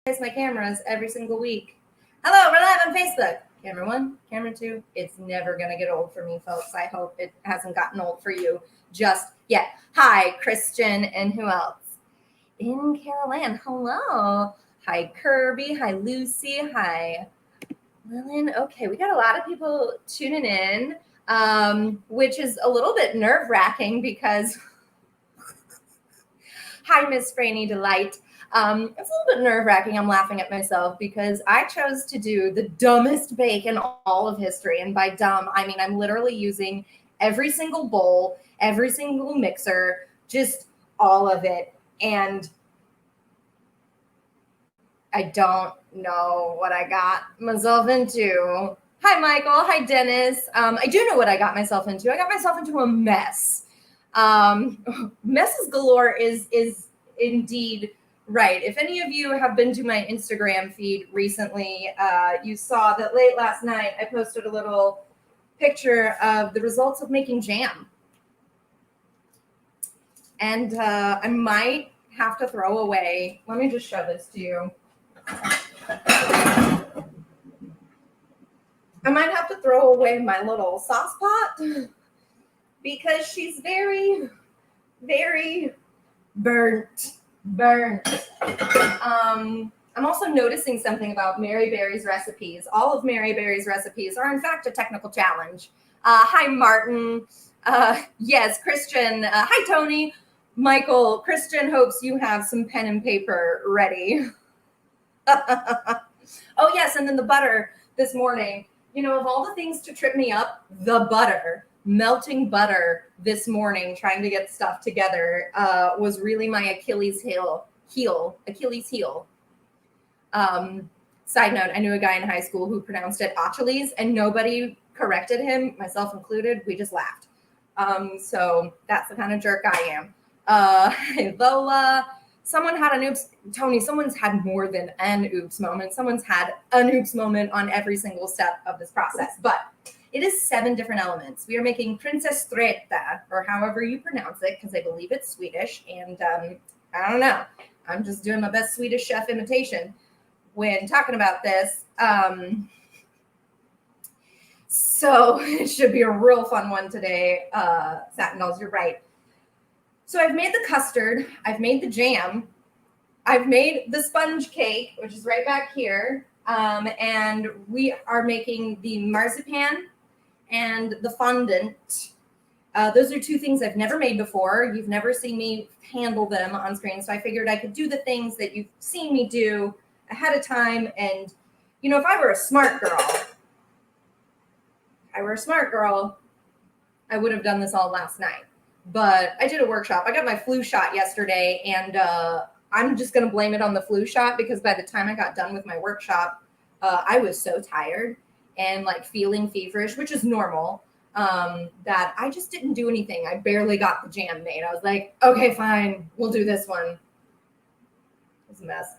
my cameras every single week. Hello, we're live on Facebook. Camera 1, camera 2. It's never going to get old for me, folks. I hope it hasn't gotten old for you just yet. Hi, Christian, and who else? In Carol Ann, hello. Hi, Kirby. Hi, Lucy. Hi, Lillian. Okay, we got a lot of people tuning in, which is a little bit nerve-wracking because hi, Miss Franny Delight. It's a little bit nerve-wracking. I'm laughing at myself because I chose to do the dumbest bake in all of history. And by dumb, I mean I'm literally using every single bowl, every single mixer, just all of it. And I don't know what I got myself into. Hi, Michael. Hi, Dennis. I do know what I got myself into. I got myself into a mess. Messes galore is indeed right. If any of you have been to my Instagram feed recently, you saw that late last night I posted a little picture of the results of making jam. And I might have to throw away. Let me just show this to you. I might have to throw away my little sauce pot because she's very, very burnt. I'm also noticing something about Mary Berry's recipes. All of Mary Berry's recipes are, in fact, a technical challenge. Hi, Martin. Yes, Christian. Hi, Tony. Michael, Christian hopes you have some pen and paper ready. Oh, yes, and then the butter this morning. You know, of all the things to trip me up, the butter. Melting butter this morning, trying to get stuff together, was really my Achilles heel. Side note, I knew a guy in high school who pronounced it Achilles, and nobody corrected him, myself included. We just laughed. So that's the kind of jerk I am. Hey, Lola. Someone had an oops. Tony, someone's had more than an oops moment. Someone's had an oops moment on every single step of this process. But it is 7 different elements. We are making prinsesstretta, or however you pronounce it, because I believe it's Swedish. And I don't know. I'm just doing my best Swedish chef imitation when talking about this. So it should be a real fun one today. Satin Dolls, you're right. So I've made the custard. I've made the jam. I've made the sponge cake, which is right back here. And we are making the marzipan and the fondant. Those are 2 things I've never made before. You've never seen me handle them on screen. So I figured I could do the things that you've seen me do ahead of time. And, you know, if I were a smart girl, I would have done this all last night. But I did a workshop. I got my flu shot yesterday, and I'm just going to blame it on the flu shot because by the time I got done with my workshop, I was so tired and like feeling feverish, which is normal, that I just didn't do anything. I barely got the jam made. I was like, okay, fine, we'll do this one. It's a mess.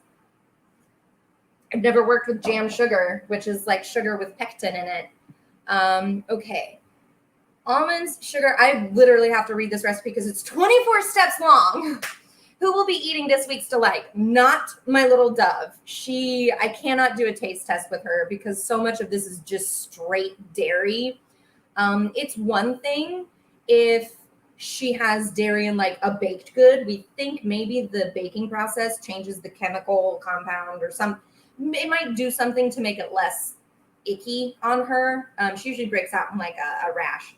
I've never worked with jam sugar, which is like sugar with pectin in it. Okay. Almonds, sugar. I literally have to read this recipe because it's 24 steps long. Who will be eating this week's delight? Not my little dove. I cannot do a taste test with her because so much of this is just straight dairy. It's one thing if she has dairy in like a baked good. We think maybe the baking process changes the chemical compound or it might do something to make it less icky on her. She usually breaks out in like a rash.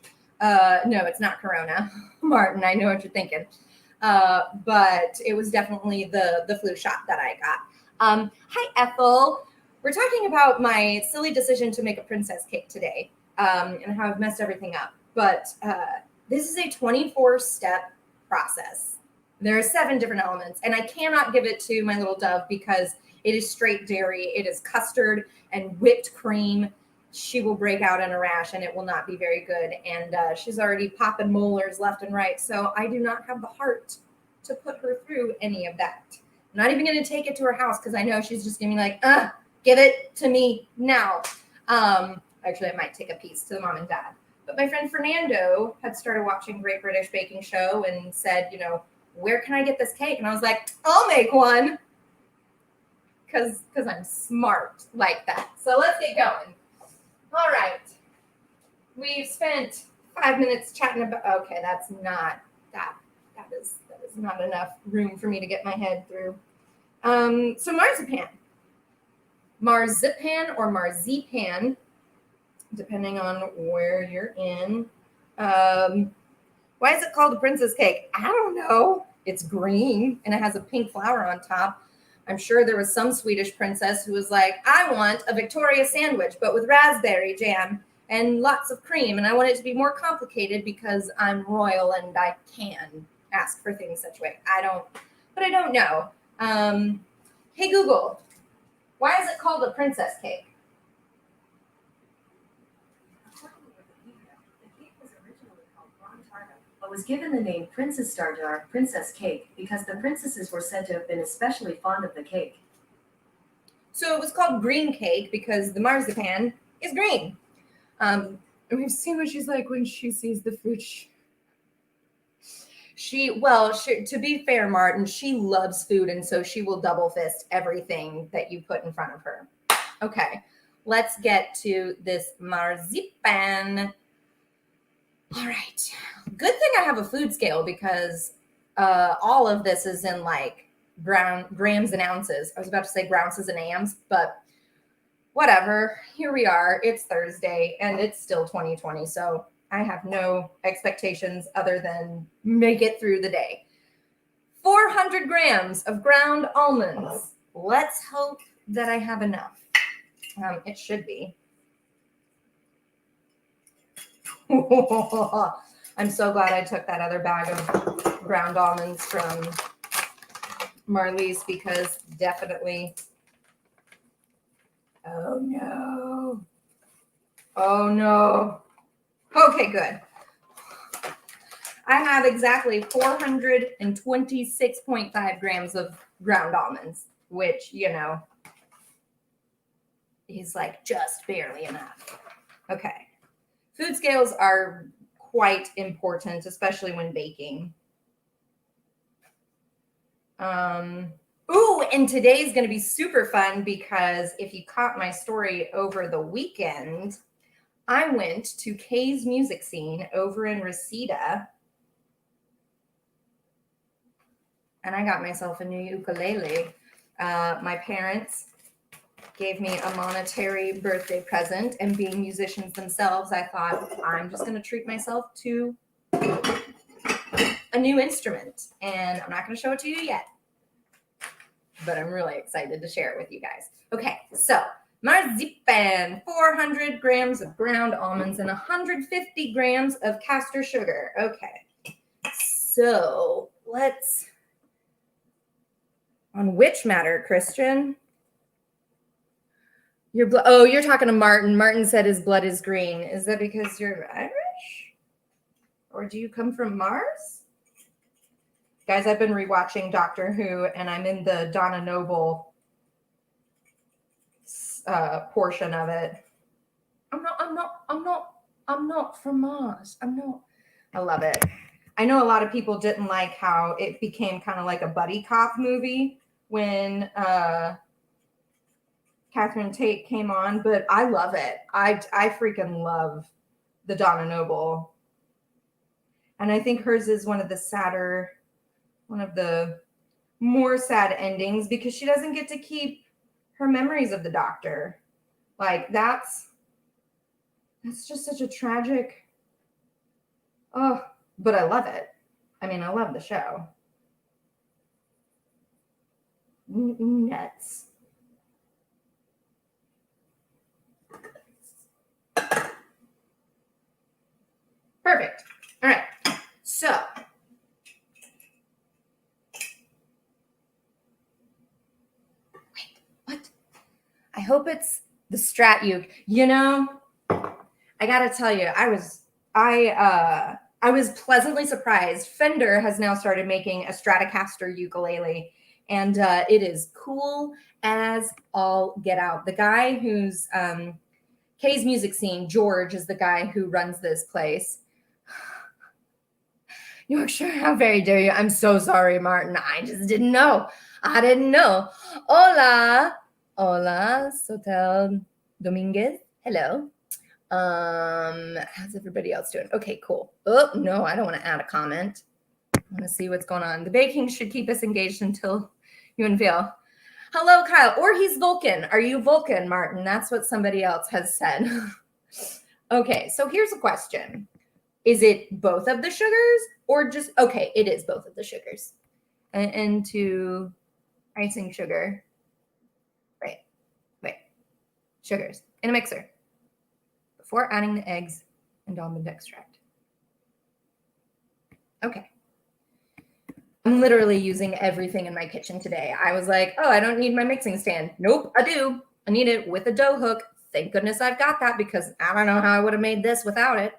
No, it's not Corona. Martin, I know what you're thinking. But it was definitely the flu shot that I got. Hi, Ethel. We're talking about my silly decision to make a princess cake today, and how I've messed everything up. But this is a 24-step process. There are 7 different elements, and I cannot give it to my little dove because it is straight dairy. It is custard and whipped cream. She will break out in a rash and it will not be very good. And she's already popping molars left and right. So I do not have the heart to put her through any of that. I'm not even going to take it to her house because I know she's just going to be like, give it to me now. Actually, I might take a piece to the mom and dad. But my friend Fernando had started watching Great British Baking Show and said, you know, where can I get this cake? And I was like, I'll make one. because I'm smart like that. So let's get going. All right. We've spent 5 minutes chatting about. Okay, that's not that. That is not enough room for me to get my head through. So marzipan or marzipan, depending on where you're in. Why is it called a princess cake? I don't know. It's green and it has a pink flower on top. I'm sure there was some Swedish princess who was like, I want a Victoria sandwich, but with raspberry jam and lots of cream. And I want it to be more complicated because I'm royal and I can ask for things such way. I don't know. Hey, Google, why is it called a princess cake? But was given the name Princess Starjar, Princess Cake, because the princesses were said to have been especially fond of the cake. So it was called green cake because the marzipan is green. And we've seen what she's like when she sees the food. To be fair, Martin, she loves food, and so she will double fist everything that you put in front of her. Okay, let's get to this marzipan. All right. Good thing I have a food scale because all of this is in like grams and ounces. I was about to say grounces and ams, but whatever. Here we are. It's Thursday and it's still 2020. So I have no expectations other than make it through the day. 400 grams of ground almonds. Let's hope that I have enough. It should be. I'm so glad I took that other bag of ground almonds from Marlies because definitely. Oh no. Okay, good. I have exactly 426.5 grams of ground almonds, which, is like just barely enough. Okay. Food scales are quite important, especially when baking. And today's going to be super fun because if you caught my story over the weekend, I went to Kay's music scene over in Reseda. And I got myself a new ukulele. My parents gave me a monetary birthday present, and being musicians themselves, I thought I'm just going to treat myself to a new instrument, and I'm not going to show it to you yet, but I'm really excited to share it with you guys. Okay, so marzipan, 400 grams of ground almonds and 150 grams of castor sugar. Okay, so let's, on which matter, Christian? Your blood. Oh, you're talking to Martin. Martin said his blood is green. Is that because you're Irish? Or do you come from Mars? Guys, I've been rewatching Doctor Who, and I'm in the Donna Noble portion of it. I'm not from Mars. I'm not. I love it. I know a lot of people didn't like how it became kind of like a buddy cop movie when Catherine Tate came on, but I love it. I freaking love the Donna Noble. And I think hers is one of the more sad endings because she doesn't get to keep her memories of the doctor. Like that's just such a tragic. Oh, but I love it. I mean, I love the show. Nuts. Perfect. All right. So wait, what? I hope it's the Strat uke. I gotta tell you, I was pleasantly surprised. Fender has now started making a Stratocaster ukulele, and it is cool as all get out. The guy who's Kay's music scene, George, is the guy who runs this place. Yorkshire, how very dare you? I'm so sorry, Martin. I just didn't know. I didn't know. Hola. Hola, Sotel Dominguez. Hello. How's everybody else doing? Okay, cool. Oh, no, I don't want to add a comment. I want to see what's going on. The baking should keep us engaged until you unveil. Hello, Kyle. Or he's Vulcan. Are you Vulcan, Martin? That's what somebody else has said. Okay, so here's a question. Is it both of the sugars or just, okay, it is both of the sugars. Into icing sugar. Right. Sugars in a mixer before adding the eggs and almond extract. Okay. I'm literally using everything in my kitchen today. I was like, oh, I don't need my mixing stand. Nope, I do. I need it with a dough hook. Thank goodness I've got that because I don't know how I would have made this without it.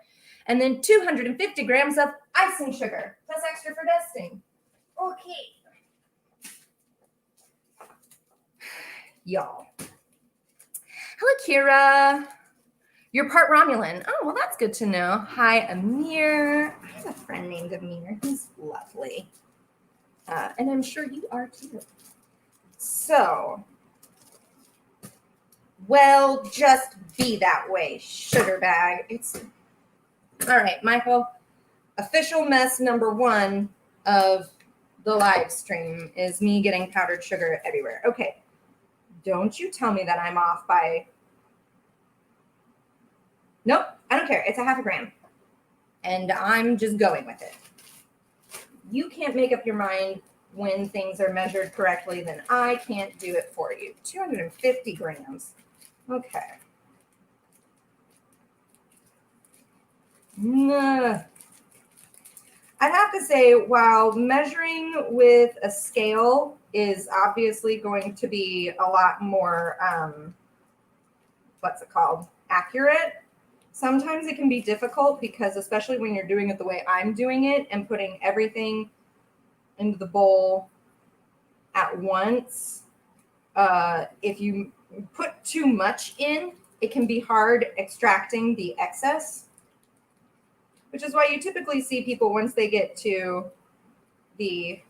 And then 250 grams of icing sugar, plus extra for dusting. Okay. Y'all. Hello, Kira. You're part Romulan. Oh, well, that's good to know. Hi, Amir. I have a friend named Amir. He's lovely. And I'm sure you are too. So, well, just be that way, sugar bag. It's all right, Michael. Official mess number 1 of the live stream is me getting powdered sugar everywhere. Okay, don't you tell me that I'm off by. Nope, I don't care. It's a half a gram, and I'm just going with it. You can't make up your mind when things are measured correctly, then I can't do it for you. 250 grams. Okay. Nah. I'd have to say, while measuring with a scale is obviously going to be a lot more, accurate, sometimes it can be difficult because especially when you're doing it the way I'm doing it and putting everything into the bowl at once, if you put too much in, it can be hard extracting the excess, which is why you typically see people once they get to the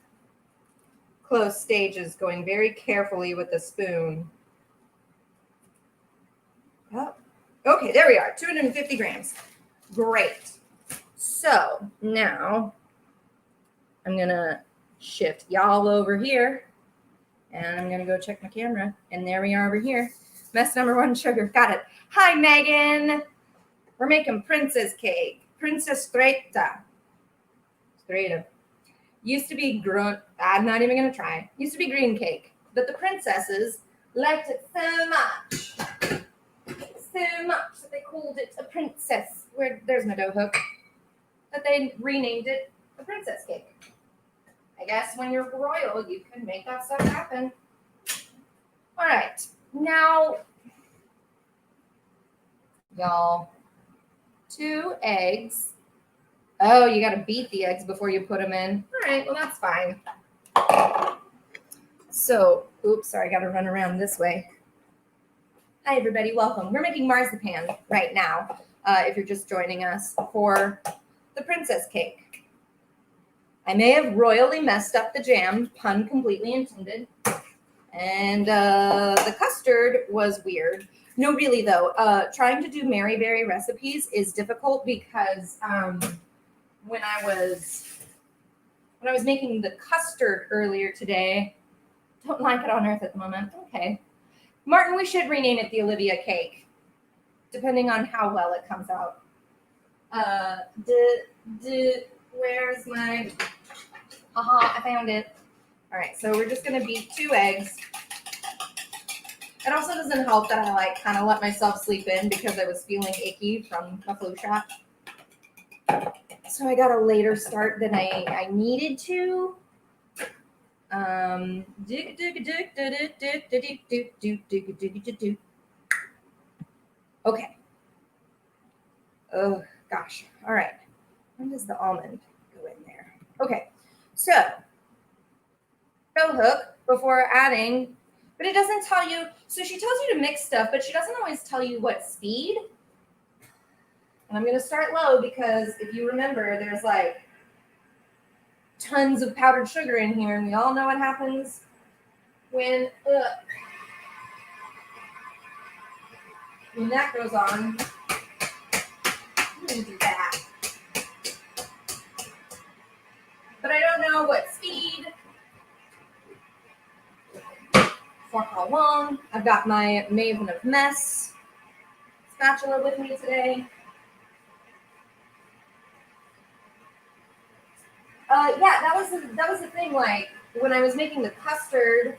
close stages going very carefully with the spoon. Oh, okay, there we are, 250 grams. Great. So now I'm gonna shift y'all over here and I'm gonna go check my camera. And there we are over here. Mess number 1, sugar. Got it. Hi, Megan. We're making princess cake. Princess Streta. Used to be I'm not even going to try. Used to be green cake. But the princesses liked it so much. So much that they called it a princess. There's my dough hook. That they renamed it a princess cake. I guess when you're royal, you can make that stuff happen. All right. Now, y'all, 2 eggs. Oh, you got to beat the eggs before you put them in. All right, well, that's fine. So, oops, sorry, I got to run around this way. Hi, everybody. Welcome. We're making marzipan right now, if you're just joining us, for the princess cake. I may have royally messed up the jam, pun completely intended. And the custard was weird. No, really, though. Trying to do Mary Berry recipes is difficult because when I was making the custard earlier today, don't like it on earth at the moment. Okay. Martin, we should rename it the Olivia cake, depending on how well it comes out. Where's my, I found it. All right, so we're just gonna beat 2 eggs. It also doesn't help that I kind of let myself sleep in because I was feeling icky from a flu shot. So I got a later start than I needed to. Okay. Oh, gosh. All right. When does the almond go in there? Okay. So, dough hook before adding, but it doesn't tell you. So she tells you to mix stuff, but she doesn't always tell you what speed. And I'm going to start low because if you remember, there's tons of powdered sugar in here, and we all know what happens when that goes on. I'm gonna do that. But I don't know what speed, for how long. I've got my Maven of Mess spatula with me today. Yeah, that was the thing. Like when I was making the custard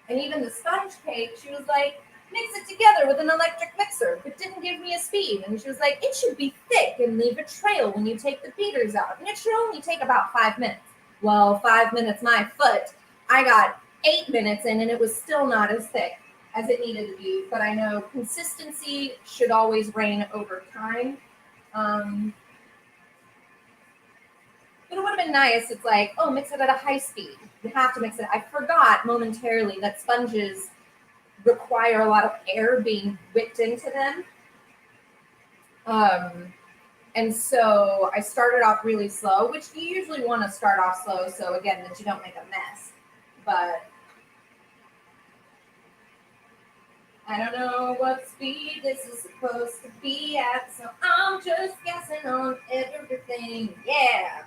and even the sponge cake, she was like, mix it together with an electric mixer, but didn't give me a speed. And she was like, it should be thick and leave a trail when you take the beaters out. And it should only take about 5 minutes. Well, 5 minutes, my foot. I got 8 minutes in and it was still not as thick as it needed to be. But I know consistency should always reign over time. But it would have been nice. It's like, oh, mix it at a high speed. You have to mix it. I forgot momentarily that sponges require a lot of air being whipped into them. And so I started off really slow, which you usually want to start off slow. So again, that you don't make a mess. But I don't know what speed this is supposed to be at. So I'm just guessing on everything. Yeah.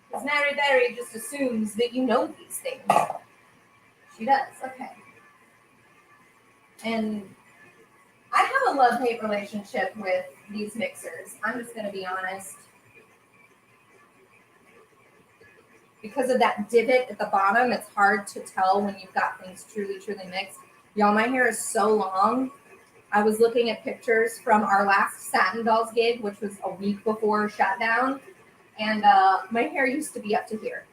Because Mary Berry just assumes that you know these things. She does. Okay. And I have a love-hate relationship with these mixers. I'm just going to be honest. Because of that divot at the bottom, it's hard to tell when you've got things truly, truly mixed. Y'all, my hair is so long. I was looking at pictures from our last Satin Dolls gig, which was a week before shutdown. And my hair used to be up to here.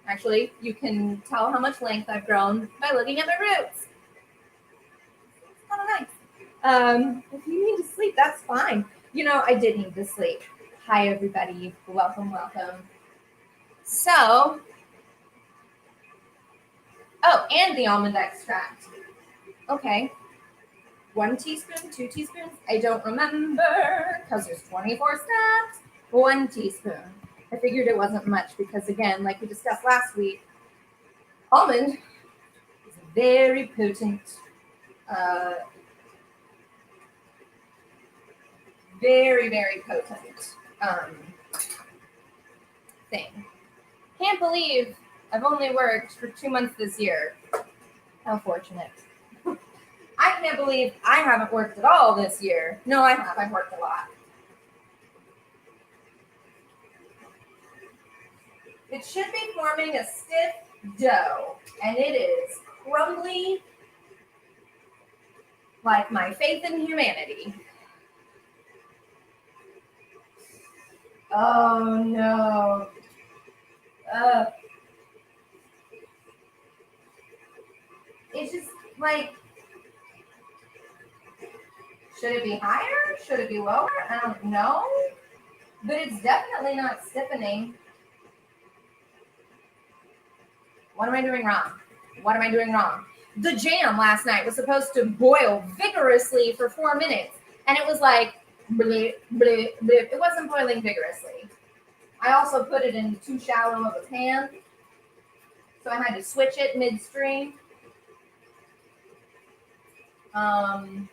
Actually, you can tell how much length I've grown by looking at my roots. It's kind of nice. If you need to sleep, that's fine. You know, I did need to sleep. Hi, everybody. Welcome, welcome. So, oh, and the almond extract. Okay. 1 teaspoon, 2 teaspoons. I don't remember because there's 24 steps. 1 teaspoon. I figured it wasn't much because, again, like we discussed last week, almond is a very potent, very, very potent thing. Can't believe I've only worked for 2 months this year. How fortunate. I can't believe I haven't worked at all this year. No, I have. I've worked a lot. It should be forming a stiff dough, and it is crumbly like my faith in humanity. Oh, no. It's just like, should it be higher? Should it be lower? I don't know. But it's definitely not stiffening. What am I doing wrong? What am I doing wrong? The jam last night was supposed to boil vigorously for 4 minutes. And it was like, bleh, bleh, bleh. It wasn't boiling vigorously. I also put it in too shallow of a pan. So I had to switch it midstream. I'm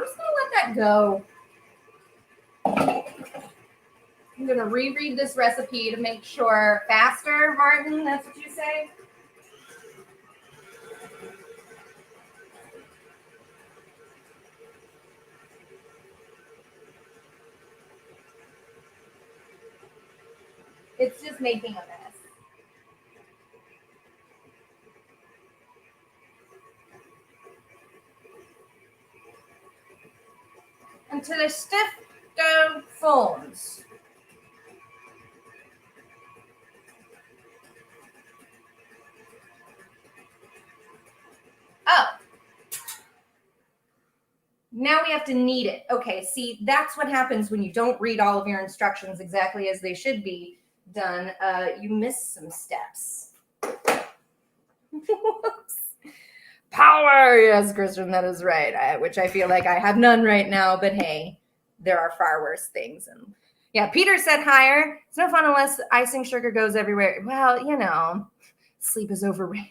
just going to let that go. I'm going to reread this recipe to make sure. Faster, Martin, that's what you say? It's just making a mess. Until a stiff dough forms. Oh. Now we have to knead it. Okay, see, that's what happens when you don't read all of your instructions exactly as they should be done. You miss some steps. Power! Yes, Christian, that is right. Which I feel like I have none right now, but hey, there are far worse things. And yeah, Peter said higher. It's no fun unless icing sugar goes everywhere. Well, you know, sleep is overrated.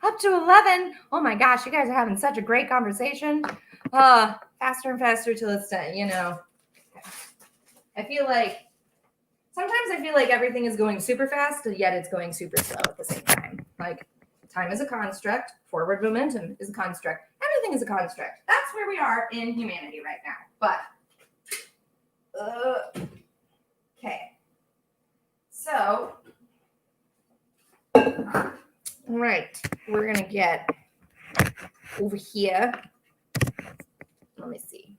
Up to 11. Oh my gosh, you guys are having such a great conversation. Faster and faster till it's done, you know. Sometimes I feel like everything is going super fast, yet it's going super slow at the same time. Like, time is a construct, forward momentum is a construct, everything is a construct. That's where we are in humanity right now. But, okay. So, all right, we're going to get over here. Let me see.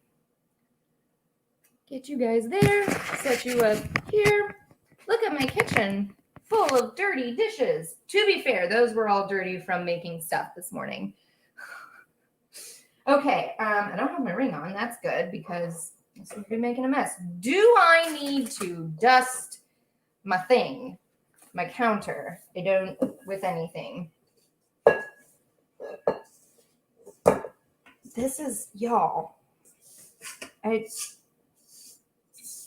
Get you guys there, set you up here. Look at my kitchen, full of dirty dishes. To be fair, those were all dirty from making stuff this morning. Okay, I don't have my ring on. That's good because this would be making a mess. Do I need to dust my thing, my counter? I don't with anything. This is, y'all.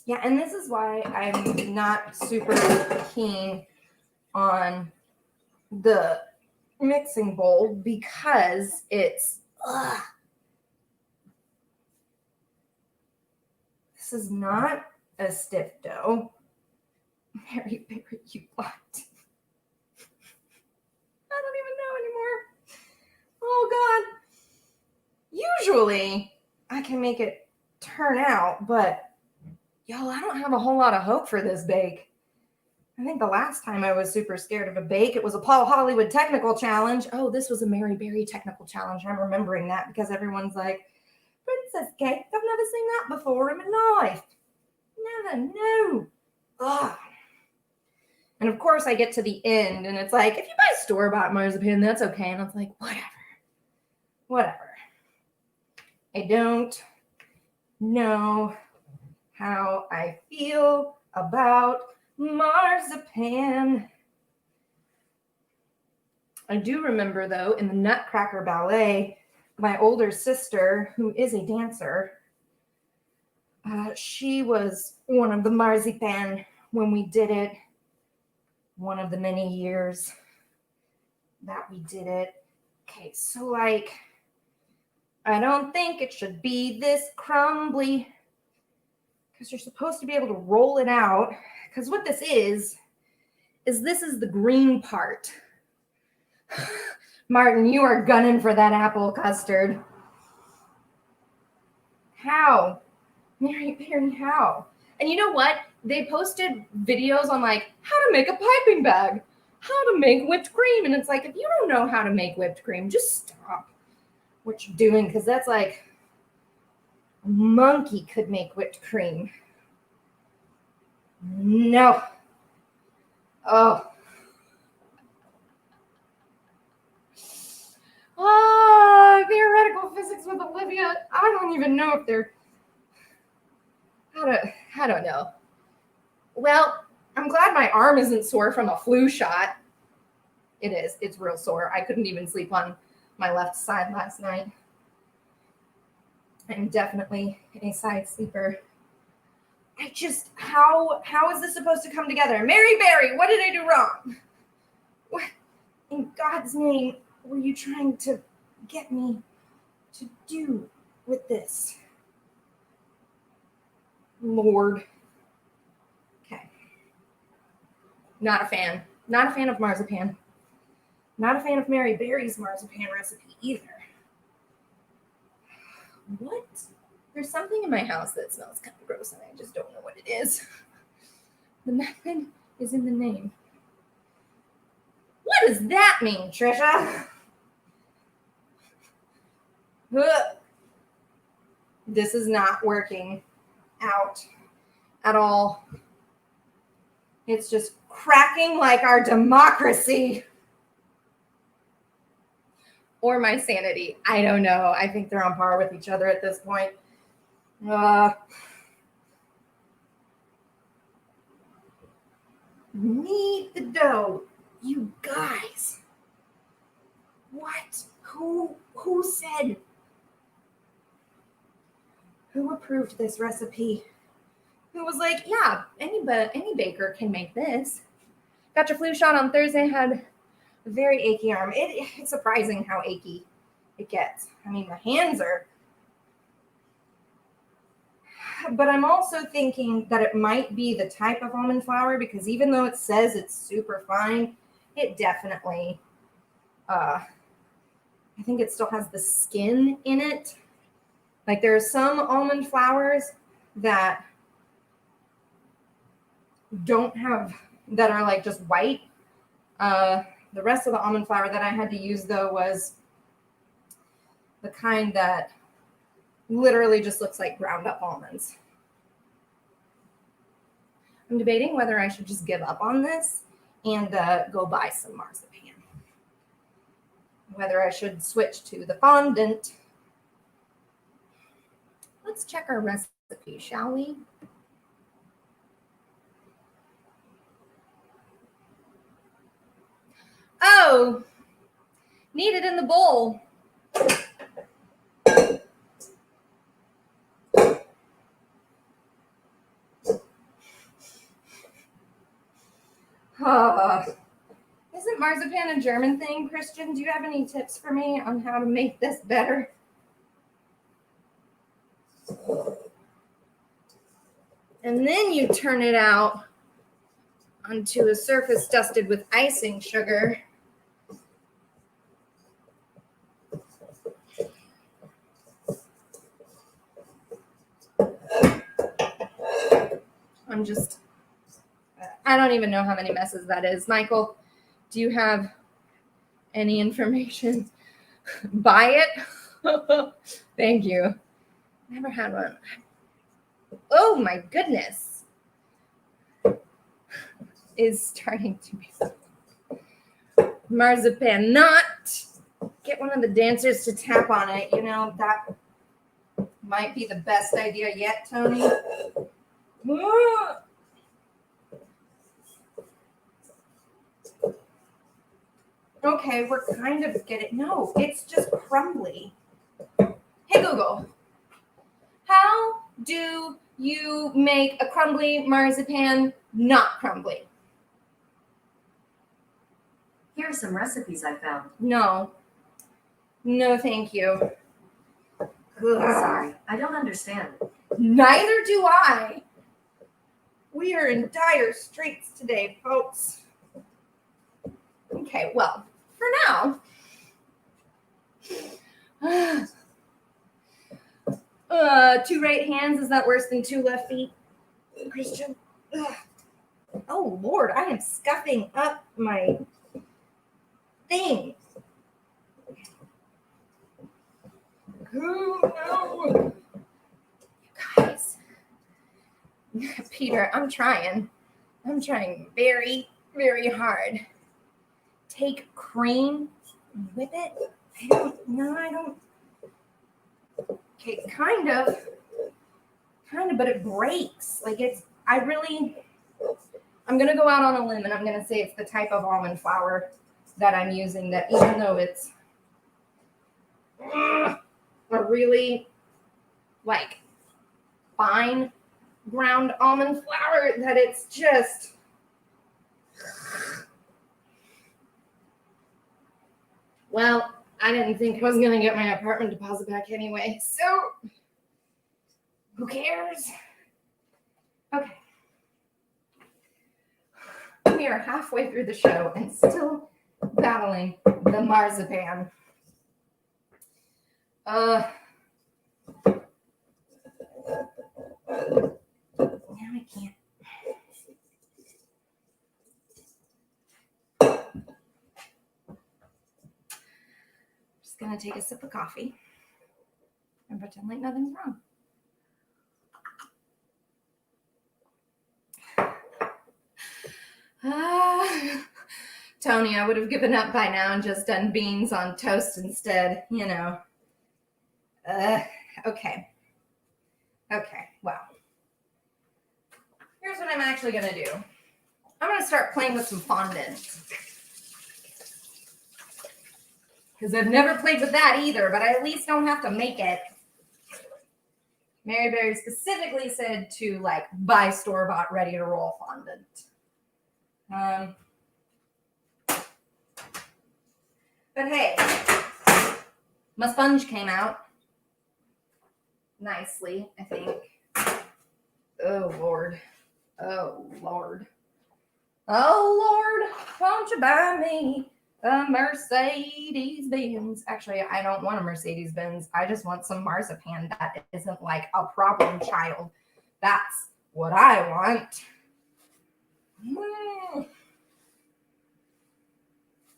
Yeah, and this is why I'm not super keen on the mixing bowl because it's, this is not a stiff dough. Mary, you what? I don't even know anymore. Oh, God. Usually, I can make it turn out, but y'all, I don't have a whole lot of hope for this bake. I think the last time I was super scared of a bake, it was a Paul Hollywood technical challenge. Oh, this was a Mary Berry technical challenge. I'm remembering that because everyone's like, princess cake, I've never seen that before in my life. Never knew. Ugh. And of course, I get to the end, and it's like, if you buy store-bought marzipan, that's okay. And it's like, whatever. I don't know how I feel about marzipan. I do remember, though, in the Nutcracker Ballet, my older sister, who is a dancer, she was one of the marzipan when we did it, one of the many years that we did it. Okay, so like, I don't think it should be this crumbly because you're supposed to be able to roll it out. Because what this is this is the green part. Martin, you are gunning for that apple custard. How? Mary Berry, how? And you know what? They posted videos on like how to make a piping bag, how to make whipped cream. And it's like, if you don't know how to make whipped cream, just stop what you're doing because that's like a monkey could make whipped cream. No. Oh. Theoretical physics with Olivia. I don't even know if they're. I don't know. Well, I'm glad my arm isn't sore from a flu shot. It is. It's real sore. I couldn't even sleep on my left side last night. I'm definitely a side sleeper. I just, how is this supposed to come together? Mary Berry, what did I do wrong? What in God's name were you trying to get me to do with this? Lord. Okay. Not a fan. Not a fan of marzipan. Not a fan of Mary Berry's marzipan recipe either. What? There's something in my house that smells kind of gross and I just don't know what it is. The method is in the name. What does that mean, Trisha? This is not working out at all. It's just cracking like our democracy. Or my sanity. I don't know. I think they're on par with each other at this point. Knead the dough. You guys. What? Who said? Who approved this recipe? Who was like, yeah, any baker can make this. Got your flu shot on Thursday, had a very achy arm. It's surprising how achy it gets. I mean, my hands are. But I'm also thinking that it might be the type of almond flour, because even though it says it's super fine, it definitely, I think it still has the skin in it. Like there are some almond flours that don't have, that are like just white. The rest of the almond flour that I had to use though was the kind that literally just looks like ground up almonds. I'm debating whether I should just give up on this and go buy some marzipan. Whether I should switch to the fondant. Let's check our recipe, shall we? Oh, knead it in the bowl. Isn't marzipan a German thing, Christian? Do you have any tips for me on how to make this better? And then you turn it out onto a surface dusted with icing sugar. I don't even know how many messes that is. Michael, do you have any information? Buy it? Thank you. Never had one. Oh my goodness. Is starting to be marzipan nut. Get one of the dancers to tap on it. You know, that might be the best idea yet, Tony. Okay, we're kind of getting, no, it's just crumbly. Hey, Google, how do you make a crumbly marzipan not crumbly? Here are some recipes I found. No, thank you. Sorry, I don't understand. Neither do I. We are in dire straits today, folks. Okay, well, for now, 2 right hands, is that worse than 2 left feet? Christian? Ugh. Oh, Lord, I am scuffing up my thing. Oh, no. You guys. Peter, I'm trying very, very hard. Take cream and whip it. I don't. Okay, kind of, but it breaks. Like I'm going to go out on a limb and I'm going to say it's the type of almond flour that I'm using, that even though it's a really like fine ground almond flour, that it's just well, I didn't think I was going to get my apartment deposit back anyway, so who cares? Okay. We are halfway through the show and still battling the marzipan. Now I can't. Just gonna take a sip of coffee and pretend like nothing's wrong. Tony, I would have given up by now and just done beans on toast instead, you know. Okay, well. Here's what I'm actually going to do. I'm going to start playing with some fondant. because I've never played with that either, but I at least don't have to make it. Mary Berry specifically said to like buy store-bought ready-to-roll fondant. But hey, my sponge came out nicely, I think. Oh, Lord. Oh, Lord. Oh, Lord, won't you buy me a Mercedes-Benz? Actually, I don't want a Mercedes-Benz. I just want some marzipan that isn't like a problem child. That's what I want.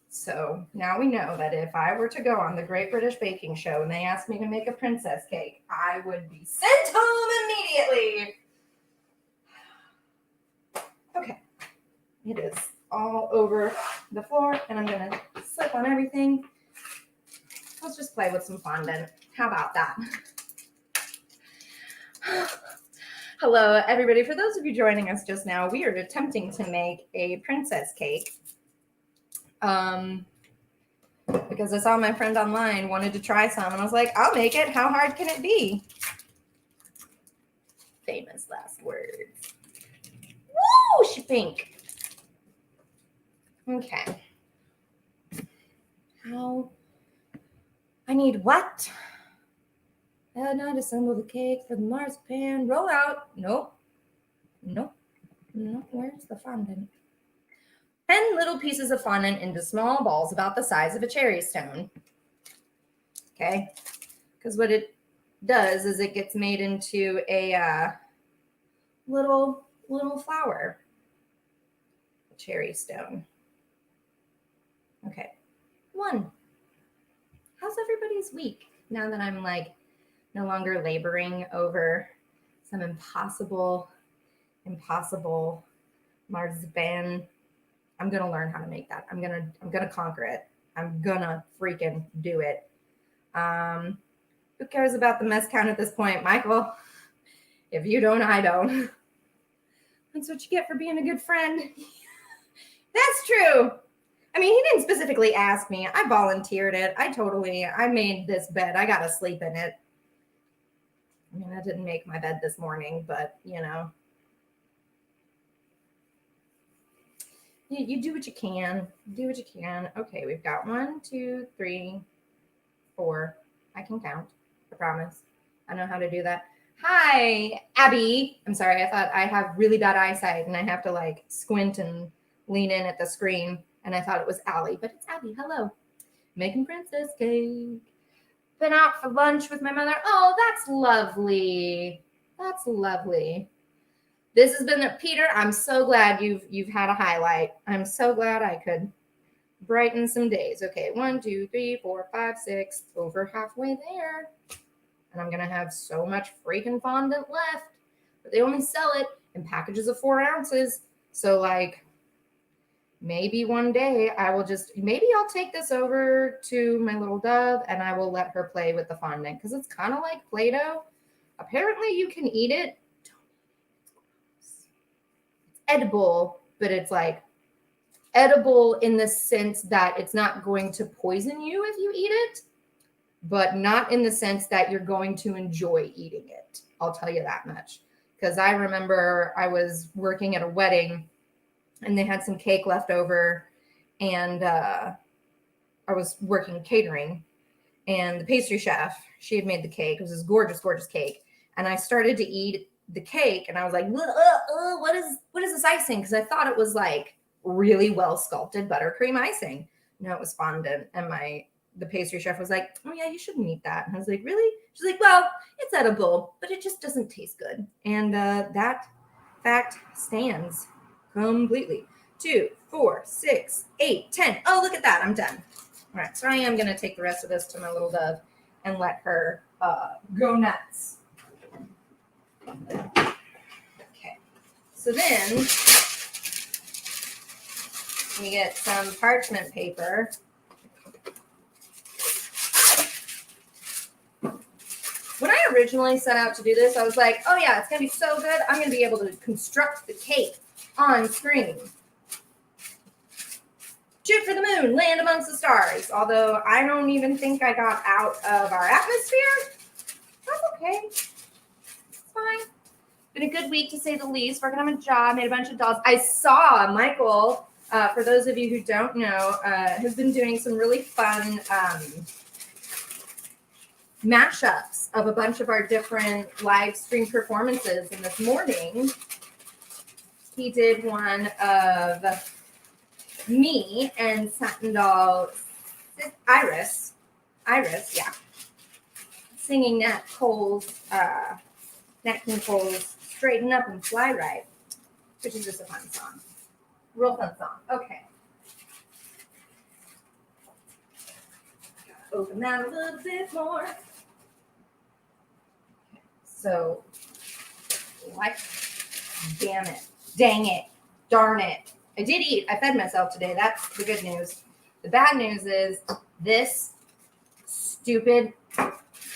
So now we know that if I were to go on the Great British Baking Show and they asked me to make a princess cake, I would be sent home immediately. Okay, it is all over the floor and I'm gonna slip on everything. Let's just play with some fondant. How about that? Hello, everybody. For those of you joining us just now, we are attempting to make a princess cake. Because I saw my friend online wanted to try some, and I was like, I'll make it. How hard can it be? Famous last words. Woo! She pink. Okay. How? I need what? And I'd assemble the cake for the marzipan. Roll out. Nope. Nope. Nope. Where's the fondant? 10 little pieces of fondant into small balls about the size of a cherry stone. Okay. Because what it does is it gets made into a little flower. A cherry stone. Okay. 1. How's everybody's week now that I'm like no longer laboring over some impossible marzipan? I'm gonna learn how to make that. I'm gonna conquer it. I'm gonna freaking do it. Who cares about the mess count at this point, Michael? If you don't, I don't. That's what you get for being a good friend. That's true. I mean, he didn't specifically ask me. I volunteered it. I made this bed. I gotta sleep in it. I mean, I didn't make my bed this morning, but you know. You do what you can. Do what you can. Okay, we've got 1, 2, 3, 4. I can count. I promise. I know how to do that. Hi, Abby. I'm sorry. I thought I have really bad eyesight and I have to like squint and lean in at the screen. And I thought it was Allie, but it's Abby. Hello. Making princess cake. Been out for lunch with my mother. Oh, that's lovely. That's lovely. This has been Peter. I'm so glad you've had a highlight. I'm so glad I could brighten some days. Okay, 1, 2, 3, 4, 5, 6, over halfway there. And I'm gonna have so much freaking fondant left. But they only sell it in packages of 4 ounces. So like maybe one day maybe I'll take this over to my little dove and I will let her play with the fondant because it's kind of like Play-Doh. Apparently you can eat it. Edible, but it's like edible in the sense that it's not going to poison you if you eat it, but not in the sense that you're going to enjoy eating it. I'll tell you that much. Because I remember I was working at a wedding and they had some cake left over and I was working catering and the pastry chef, she had made the cake. It was this gorgeous, gorgeous cake. And I started to eat the cake and I was like, what is this icing? Because I thought it was like really well sculpted buttercream icing. No, it was fondant. And the pastry chef was like, oh yeah, you shouldn't eat that. And I was like, really? She's like, well, it's edible, but it just doesn't taste good. And that fact stands completely. 2, 4, 6, 8, 10. Oh, look at that. I'm done. All right. So I am going to take the rest of this to my little dove and let her go nuts. Okay, so then we get some parchment paper. When I originally set out to do this, I was like, oh yeah, it's gonna be so good. I'm gonna be able to construct the cake on screen. shoot for the moon, land amongst the stars. Although I don't even think I got out of our atmosphere. That's okay. It's fine. Been a good week to say the least. Working on a job, made a bunch of dolls. I saw Michael, for those of you who don't know, has been doing some really fun mashups of a bunch of our different live stream performances. And this morning, he did one of me and Satin Doll Iris, yeah, singing Nat King Cole's Straighten Up and Fly Right, which is just a fun song. Real fun song. Okay. Open that a little bit more. So, like, damn it, dang it, darn it. I did eat. I fed myself today. That's the good news. The bad news is this stupid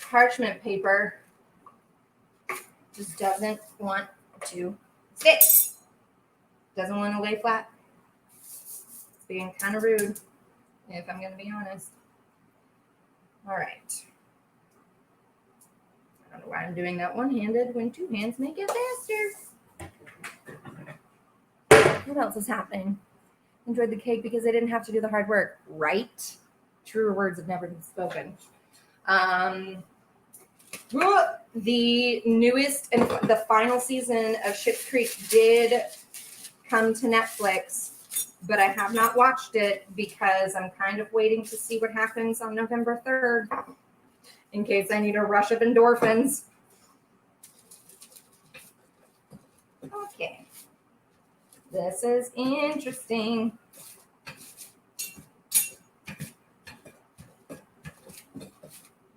parchment paper just doesn't want to stick. Doesn't want to lay flat. It's being kind of rude, if I'm going to be honest. All right. I don't know why I'm doing that one-handed when two hands make it faster. What else is happening? Enjoyed the cake because I didn't have to do the hard work, right? Truer words have never been spoken. The newest and the final season of Schitt's Creek did come to Netflix, but I have not watched it because I'm kind of waiting to see what happens on November 3rd in case I need a rush of endorphins. Okay. This is interesting.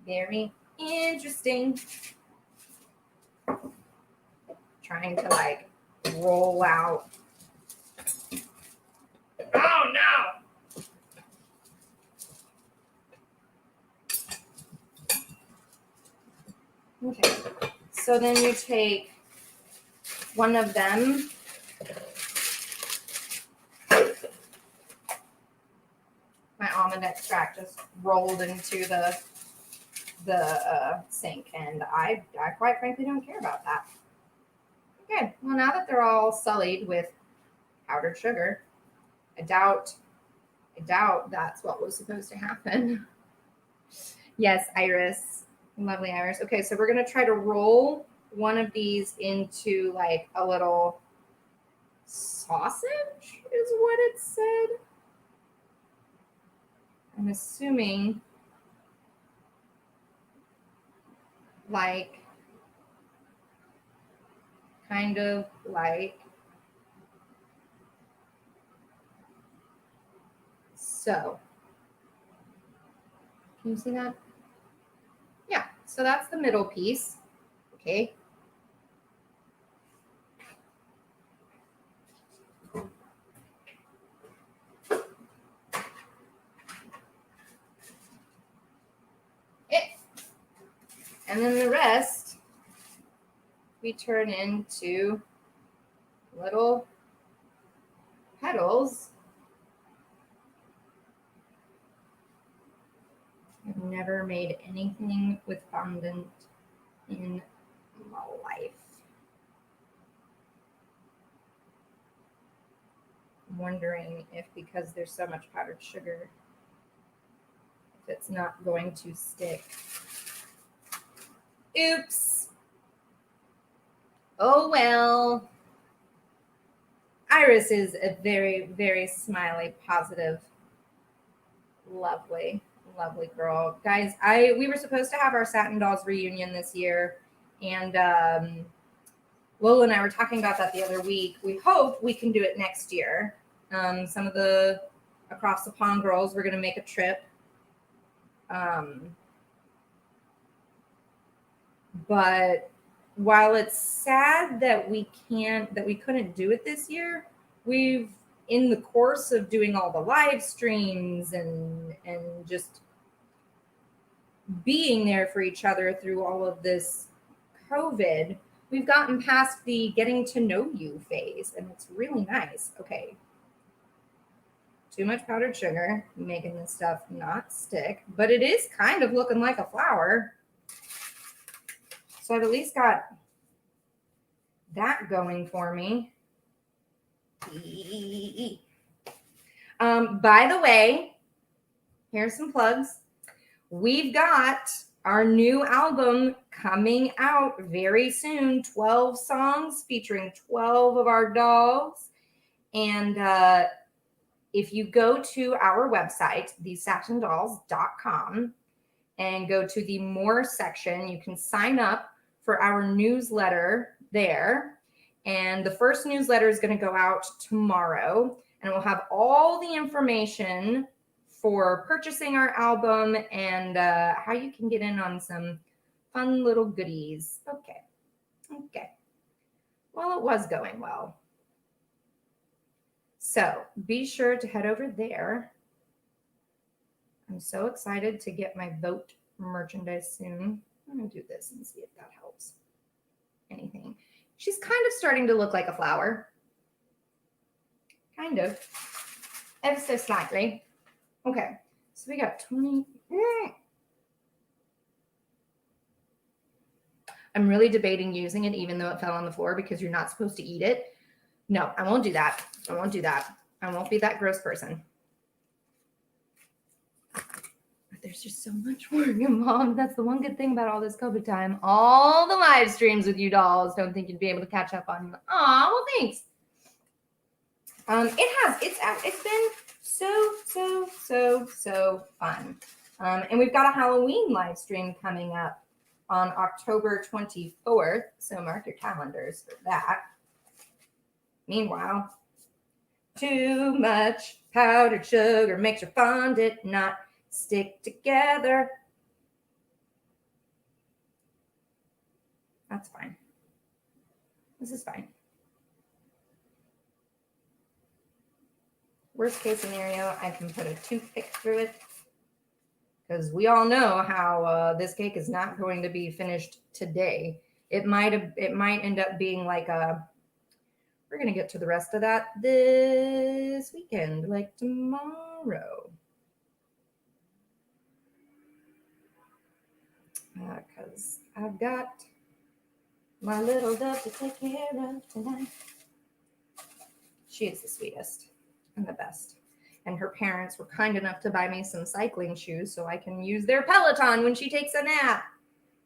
Very interesting. Trying to like roll out. Oh no! Okay. So then you take one of them. My almond extract just rolled into the sink, and I quite frankly don't care about that. Okay, well now that they're all sullied with powdered sugar, I doubt that's what was supposed to happen. Yes, Iris, lovely Iris. Okay, so we're gonna try to roll one of these into like a little sausage, is what it said. I'm assuming like kind of like so. Can you see that? Yeah, so that's the middle piece. Okay. And then the rest we turn into little petals. I've never made anything with fondant in my life. I'm wondering if because there's so much powdered sugar, if it's not going to stick. Oops. Oh well. Iris is a very, very smiley, positive, lovely girl. Guys, we were supposed to have our Satin Dolls reunion this year, and Lola and I were talking about that the other week. We hope we can do it next year. Some of the Across the Pond girls, we're going to make a trip. But while it's sad that we couldn't do it this year, we've in the course of doing all the live streams and just being there for each other through all of this COVID, we've gotten past the getting to know you phase, and it's really nice. Okay. too much powdered sugar, making this stuff not stick, but it is kind of looking like a flower. So I've at least got that going for me. By the way, here's some plugs. We've got our new album coming out very soon, 12 songs featuring 12 of our dogs. And if you go to our website, thesatiндolls.com, and go to the More section, you can sign up for our newsletter there. And the first newsletter is going to go out tomorrow, and we'll have all the information for purchasing our album and how you can get in on some fun little goodies. Okay. Well, it was going well. So be sure to head over there. I'm so excited to get my vote merchandise soon. I'm going to do this and see if that helps. Anything. She's kind of starting to look like a flower. Kind of. Ever so slightly. Okay. So we got 20. I'm really debating using it even though it fell on the floor because you're not supposed to eat it. No, I won't do that. I won't do that. I won't be that gross person. But there's just so much work, Mom. That's the one good thing about all this COVID time. All the live streams with you dolls. Don't think you'd be able to catch up on. Aw, well, thanks. It's been so fun. And we've got a Halloween live stream coming up on October 24th. So mark your calendars for that. Meanwhile, too much powdered sugar makes your fondant not stick together. That's fine. This is fine. Worst case scenario, I can put a toothpick through it because we all know how this cake is not going to be finished today. It might end up being like we're going to get to the rest of that this weekend, like tomorrow. Because I've got my little dove to take care of tonight. She is the sweetest and the best. And her parents were kind enough to buy me some cycling shoes so I can use their Peloton when she takes a nap,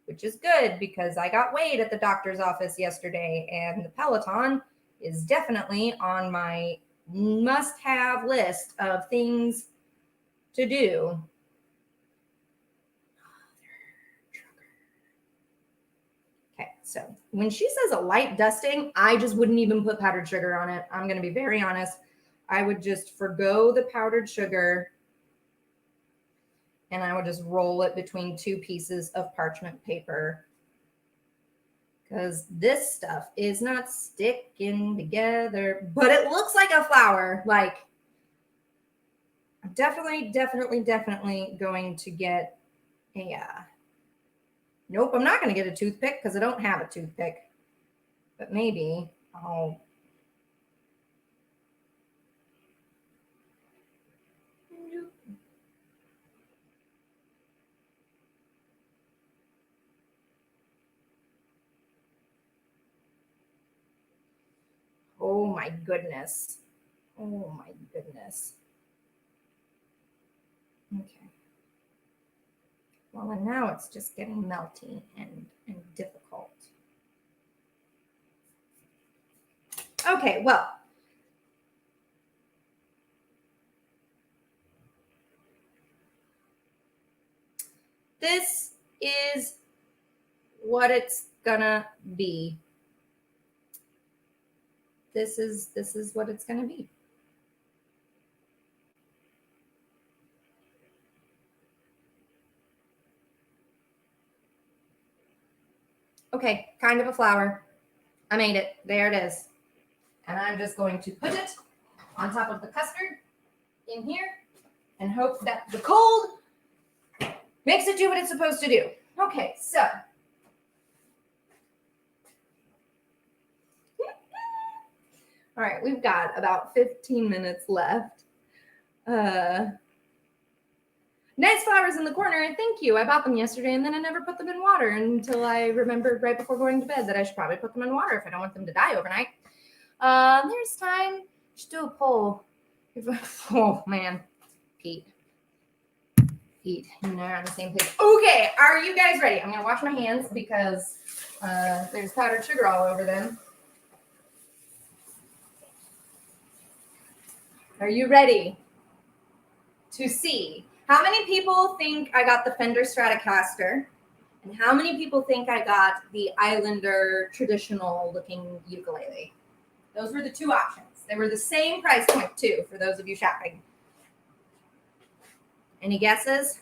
which is good because I got weighed at the doctor's office yesterday, and the Peloton is definitely on my must-have list of things to do. Okay, so when she says a light dusting, I just wouldn't even put powdered sugar on it. I'm going to be very honest. I would just forgo the powdered sugar and I would just roll it between two pieces of parchment paper because this stuff is not sticking together, but it looks like a flower. Like, I'm definitely going to get a, nope, I'm not going to get a toothpick because I don't have a toothpick, but maybe I'll, oh my goodness. Oh my goodness. Okay. Well, and now it's just getting melty and difficult. Okay, well. This is what it's gonna be. This is what it's gonna be. Okay, kind of a flower. I made it. There it is. And I'm just going to put it on top of the custard in here and hope that the cold makes it do what it's supposed to do. Okay, so. All right, we've got about 15 minutes left. Nice flowers in the corner. Thank you. I bought them yesterday and then I never put them in water until I remembered right before going to bed that I should probably put them in water if I don't want them to die overnight. There's time. Just do a poll. Oh man, Pete, you and I are on the same page. Okay, are you guys ready? I'm gonna wash my hands because there's powdered sugar all over them. Are you ready to see how many people think I got the Fender Stratocaster and how many people think I got the Islander traditional looking ukulele? Those were the two options. They were the same price point too, for those of you shopping. Any guesses?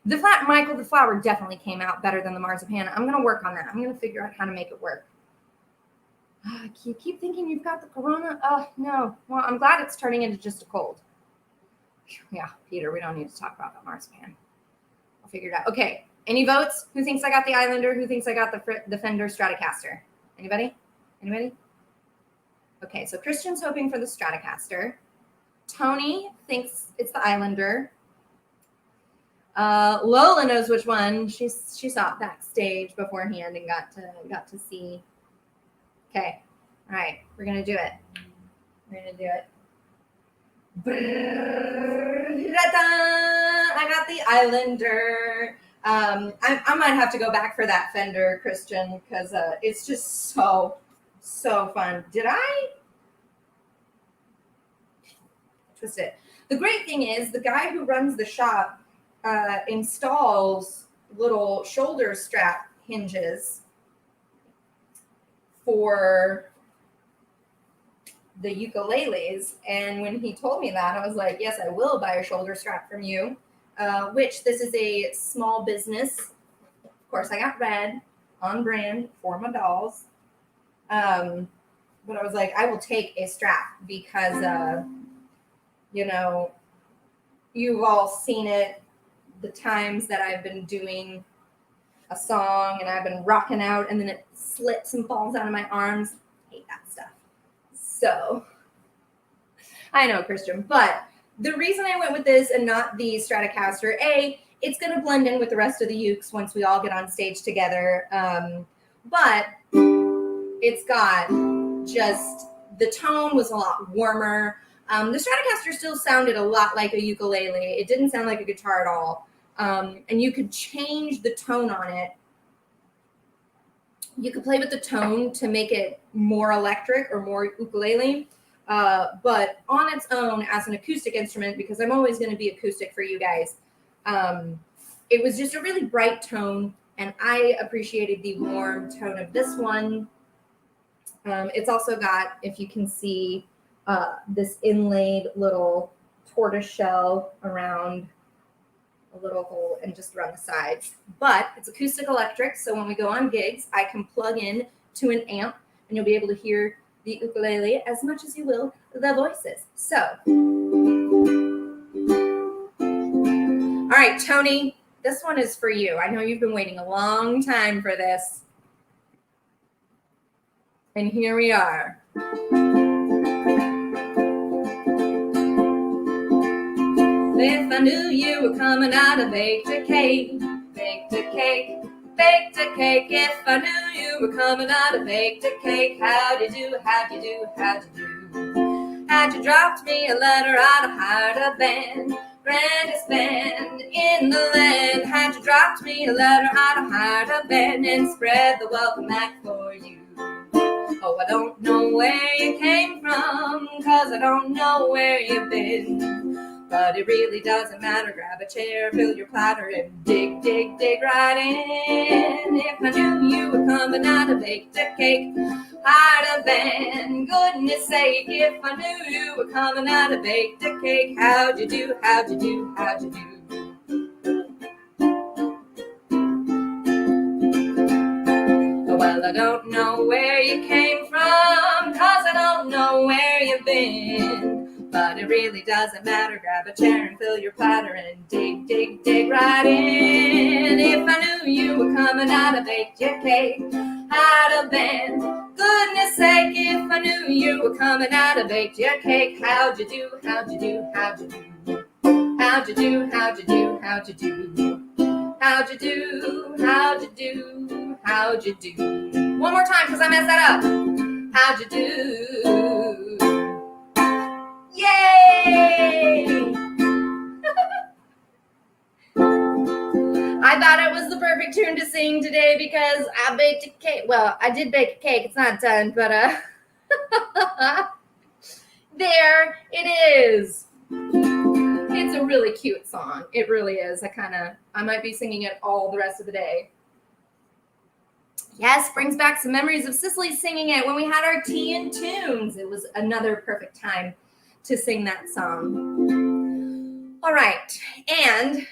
The flower definitely came out better than the marzipan. I'm going to work on that. I'm going to figure out how to make it work. You keep thinking you've got the corona? Oh, no. Well, I'm glad it's turning into just a cold. Yeah, Peter, we don't need to talk about that marzipan. I'll figure it out. Okay, any votes? Who thinks I got the Islander? Who thinks I got the Fender Stratocaster? Anybody? Okay, so Christian's hoping for the Stratocaster. Tony thinks it's the Islander. Lola knows which one. She saw it backstage beforehand and got to see. Okay, all right, we're gonna do it. I got the Islander. I might have to go back for that Fender, Christian, because it's just so fun. Did I twist it? The great thing is the guy who runs the shop installs little shoulder strap hinges for the ukuleles, and when he told me that, I was like, yes, I will buy a shoulder strap from you, which this is a small business. Of course, I got red on brand for my dolls, but I was like, I will take a strap because you've all seen it, the times that I've been doing a song and I've been rocking out and then it slips and falls out of my arms. I hate that stuff. So I know, Christian, but the reason I went with this and not the Stratocaster, it's going to blend in with the rest of the ukes once we all get on stage together. But it's got just, the tone was a lot warmer. The Stratocaster still sounded a lot like a ukulele. It didn't sound like a guitar at all. And you could change the tone on it. You could play with the tone to make it more electric or more ukulele. But on its own as an acoustic instrument, because I'm always going to be acoustic for you guys, it was just a really bright tone. And I appreciated the warm tone of this one. It's also got, if you can see, this inlaid little tortoise shell around a little hole and just around the sides. But it's acoustic electric, so when we go on gigs, I can plug in to an amp and you'll be able to hear the ukulele as much as you will the voices. So, all right, Tony, this one is for you. I know you've been waiting a long time for this. And here we are. If I knew you were coming out of baked a cake, baked a cake, baked a cake. If I knew you were coming out of baked a cake, how'd you do, how'd you do, how'd you do? Had you dropped me a letter, I'd have hired a band, grandest band in the land. Had you dropped me a letter, I'd have hired a band and spread the welcome mat for you. Oh, I don't know where you came from, 'cause I don't know where you've been. But it really doesn't matter. Grab a chair, fill your platter, and dig, dig, dig right in. If I knew you were coming out of baked a cake, hired a band, goodness sake. If I knew you were coming out of baked a cake, how'd you do, how'd you do, how'd you do? Well, I don't know where you came from, 'cause I don't know where you've been. But it really doesn't matter. Grab a chair and fill your platter and dig, dig, dig right in. If I knew you were coming out of baked your cake, had a band, goodness sake. If I knew you were coming out, I baked your cake. How'd you do, how'd you do, how'd you do? How'd you do, how'd you do, how'd you do? How'd you do, how'd you do, how'd you do? One more time, because I messed that up. How'd you do? Yay! I thought it was the perfect tune to sing today because I baked a cake. Well, I did bake a cake. It's not done, but there it is. It's a really cute song. It really is. I might be singing it all the rest of the day. Yes, brings back some memories of Cicely singing it when we had our tea and tunes. It was another perfect time to sing that song. All right, and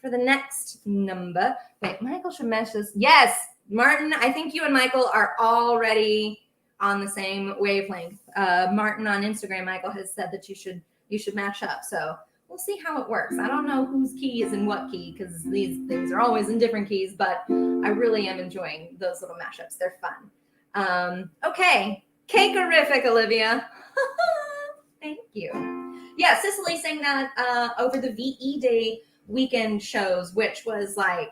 for the next number, wait, Michael should mesh this. Yes, Martin, I think you and Michael are already on the same wavelength. Martin on Instagram, Michael has said that you should match up. So we'll see how it works. I don't know whose key is in what key because these things are always in different keys, but I really am enjoying those little mashups. They're fun. Okay, cake-orific, Olivia. Thank you. Yeah, Cicely sang that over the VE Day weekend shows, which was like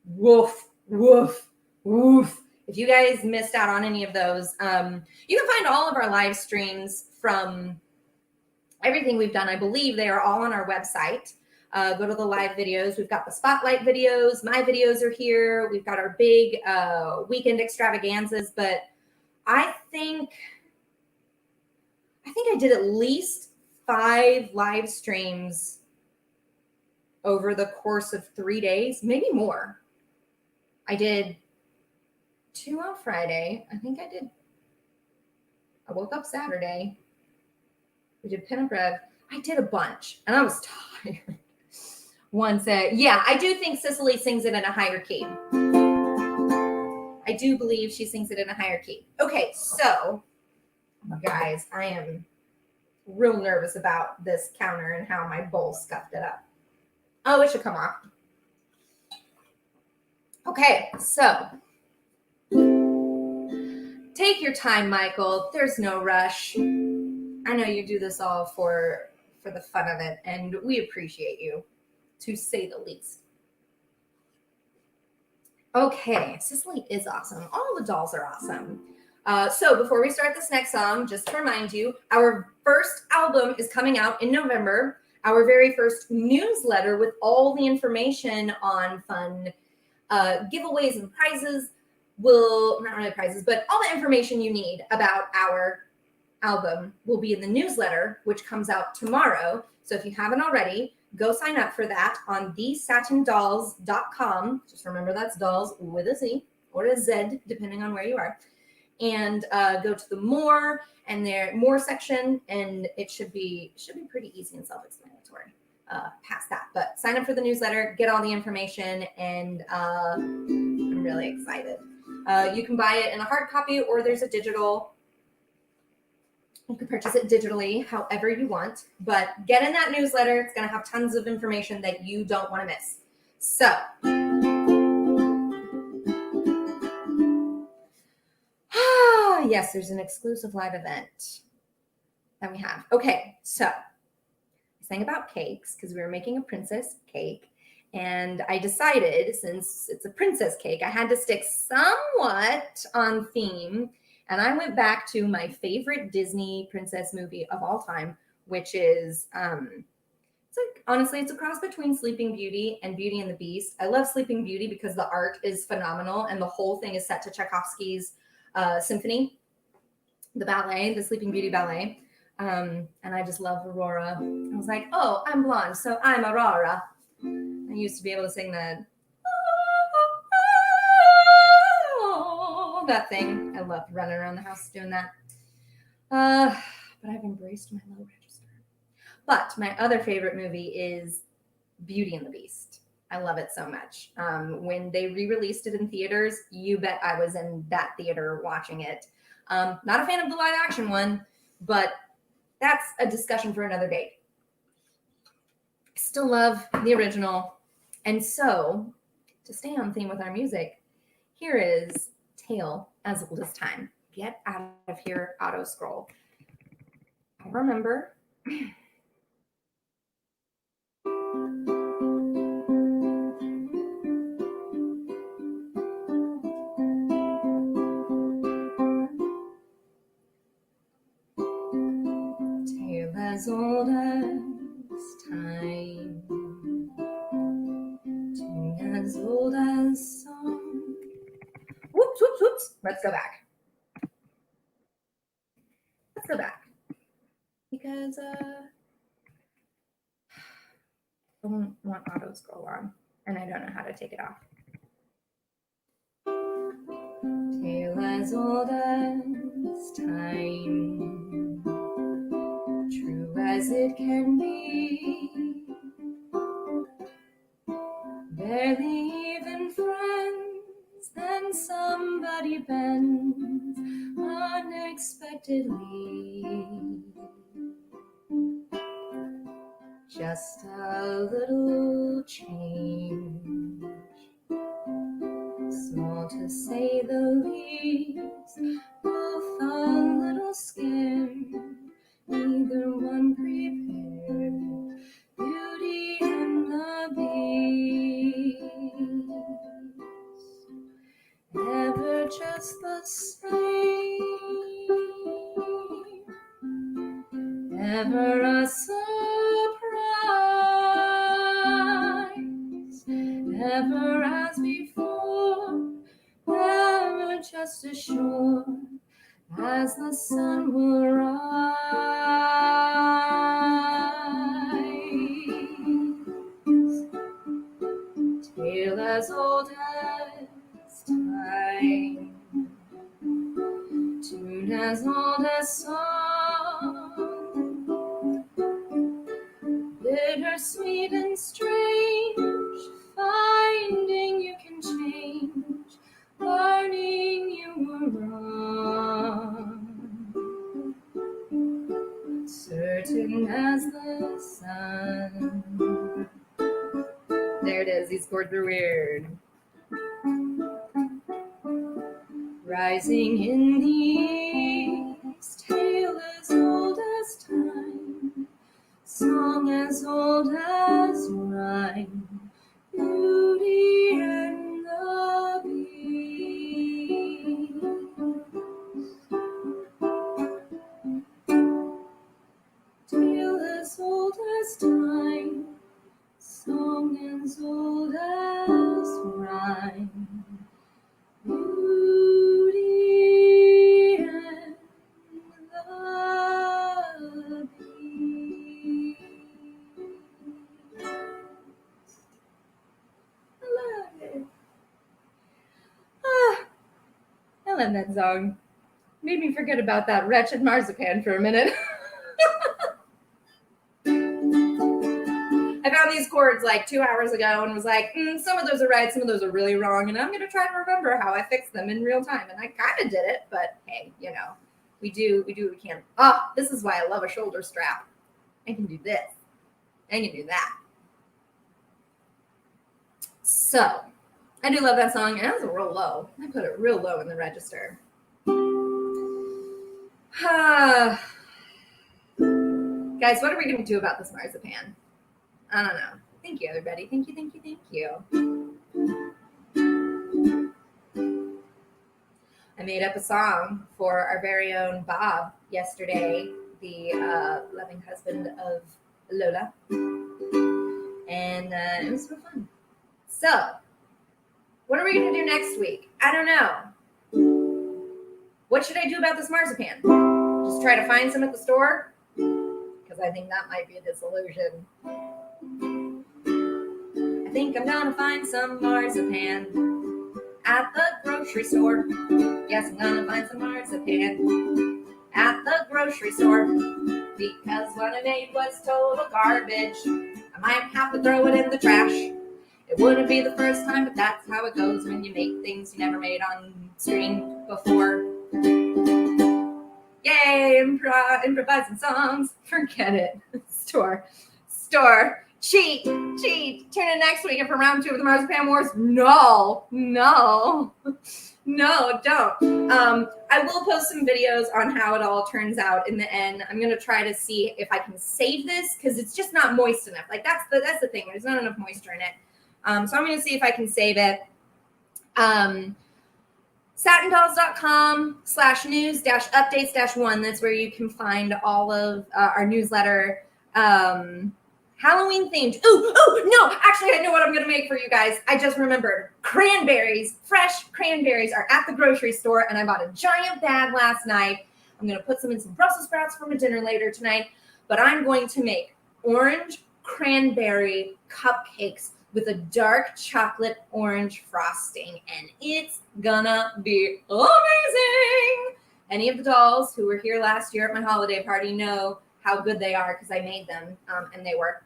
woof, woof, woof. If you guys missed out on any of those, you can find all of our live streams from everything we've done. I believe they are all on our website. Go to the live videos. We've got the spotlight videos. My videos are here. We've got our big weekend extravaganzas, but I think I did at least 5 live streams over the course of 3 days, maybe more. I did 2 on Friday. I woke up Saturday. We did Pinup Rev. I did a bunch, and I was tired. Yeah, I do think Cicely sings it in a higher key. I do believe she sings it in a higher key. Okay, so, guys, I am real nervous about this counter and how my bowl scuffed it up. Oh, it should come off. Okay, so take your time, Michael. There's no rush. I know you do this all for the fun of it, and we appreciate you, to say the least. Okay, Cicely is awesome. All the dolls are awesome. So before we start this next song, just to remind you, our first album is coming out in November. Our very first newsletter with all the information on fun giveaways and prizes not really prizes, but all the information you need about our album will be in the newsletter, which comes out tomorrow. So if you haven't already, go sign up for that on thesatinDolls.com. Just remember that's dolls with a Z or a Z, depending on where you are. And go to the more section, and it should be pretty easy and self-explanatory past that. But sign up for the newsletter, get all the information, and I'm really excited. You can buy it in a hard copy, or there's a digital. You can purchase it digitally, however you want. But get in that newsletter. It's going to have tons of information that you don't want to miss. So. Yes, there's an exclusive live event that we have. Okay, so I sang about cakes because we were making a princess cake. And I decided, since it's a princess cake, I had to stick somewhat on theme. And I went back to my favorite Disney princess movie of all time, which is, it's a cross between Sleeping Beauty and Beauty and the Beast. I love Sleeping Beauty because the art is phenomenal. And the whole thing is set to Tchaikovsky's symphony, the ballet, the Sleeping Beauty ballet. And I just love Aurora. I was like, oh, I'm blonde, so I'm Aurora. I used to be able to sing that thing. I loved running around the house doing that. But I've embraced my low register. But my other favorite movie is Beauty and the Beast. I love it so much. When they re-released it in theaters, you bet I was in that theater watching it. Not a fan of the live action one, but that's a discussion for another date. I still love the original. And so, to stay on theme with our music, here is Tale as Old as Time. Get out of here, auto scroll. I remember. Tale as old as time, tune as old as song. Whoops, whoops, whoops. Let's go back. Let's go back. Because I don't want auto scroll on, and I don't know how to take it off. Tale as old as time, true as it can be. Barely even friends, then somebody bends unexpectedly. Just a little change, small to say the least, both a little scared, neither one prepared. Beauty and the Beast, never just the same, never a surprise, never as before, never just as sure as the sun will rise. Tale as old as time, tune as old as song, bittersweet and strange, finding you can change, learning you were wrong, certain as the sun. There it is, these chords are weird. Rising in the east, tale as old as time, song as old as rhyme, beauty and the Beast. Tale as old as time, song as old as rhyme, beauty and the Beast. I love it. I love that song. Made me forget about that wretched marzipan for a minute. I found these chords like 2 hours ago and was like, some of those are right, some of those are really wrong, and I'm going to try to remember how I fixed them in real time. And I kind of did it, but hey, you know, we do what we can. This is why I love a shoulder strap. I can do this. I can do that. So, I do love that song, and it's real low. I put it real low in the register. Guys, what are we going to do about this marzipan? I don't know. Thank you, everybody. Thank you, thank you, thank you. I made up a song for our very own Bob yesterday, the loving husband of Lola. And it was real fun. So, what are we going to do next week? I don't know. What should I do about this marzipan? Just try to find some at the store? Because I think that might be a disillusion. I think I'm gonna find some marzipan at the grocery store. Yes, I'm gonna find some marzipan at the grocery store. Because what I made was total garbage. I might have to throw it in the trash. It wouldn't be the first time, but that's how it goes when you make things you never made on screen before. Yay, improvising songs. Forget it. Store. Cheat. Tune in next week for round 2 of the Marzipan Wars. No, don't. I will post some videos on how it all turns out in the end. I'm gonna try to see if I can save this because it's just not moist enough. Like that's the thing. There's not enough moisture in it. So I'm gonna see if I can save it. satindolls.com/news-updates-1. That's where you can find all of our newsletter. Halloween themed. No, actually I know what I'm gonna make for you guys. I just remembered. Cranberries, fresh cranberries are at the grocery store, and I bought a giant bag last night. I'm gonna put some in some Brussels sprouts for my dinner later tonight, but I'm going to make orange cranberry cupcakes with a dark chocolate orange frosting, and it's gonna be amazing. Any of the dolls who were here last year at my holiday party know how good they are because I made them, and they were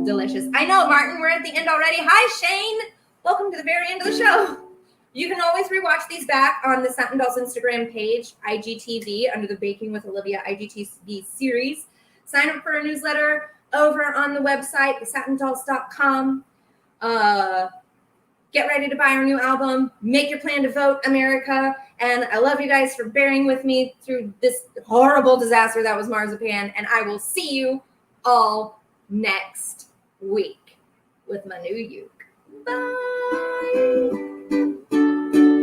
delicious. I know, Martin, we're at the end already. Hi, Shane. Welcome to the very end of the show. You can always rewatch these back on the Satin Dolls Instagram page, IGTV, under the Baking with Olivia IGTV series. Sign up for a newsletter over on the website, thesatindolls.com. Get ready to buy our new album. Make your plan to vote, America. And I love you guys for bearing with me through this horrible disaster that was Marzipan. And I will see you all next week with my new uke. Bye.